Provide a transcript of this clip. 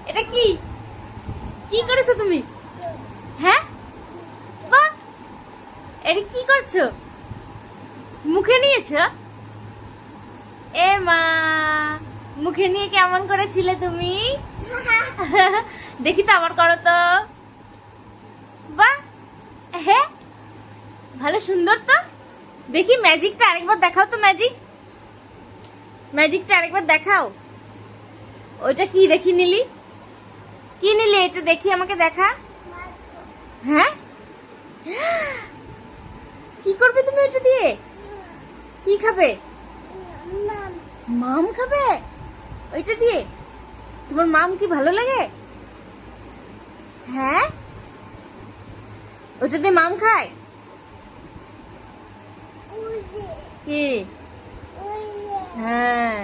এটা কি কি করেছো তুমি? হ্যাঁ বাহ, এটা কি করছো? মুখে নিয়েছো? এ মা, মুখে নিয়ে কেমন করেছিলে তুমি? দেখি তো আবার করো তো। বাহ, হ্যাঁ ভালো সুন্দর তো। দেখি ম্যাজিকটা আরেকবার দেখাও তো। ম্যাজিকটা আরেকবার দেখাও। ওইটা কি দেখি নিলি? কি নিলি? এটা দেখি, আমাকে দেখা। হ্যাঁ, কি করবে তুমি ওইটা দিয়ে? কি খাবে? মাম খাবে ওইটা দিয়ে? তোমার মাম কি ভালো লাগে? হ্যাঁ, ওইটা দিয়ে মাম খায়? কি? হ্যাঁ।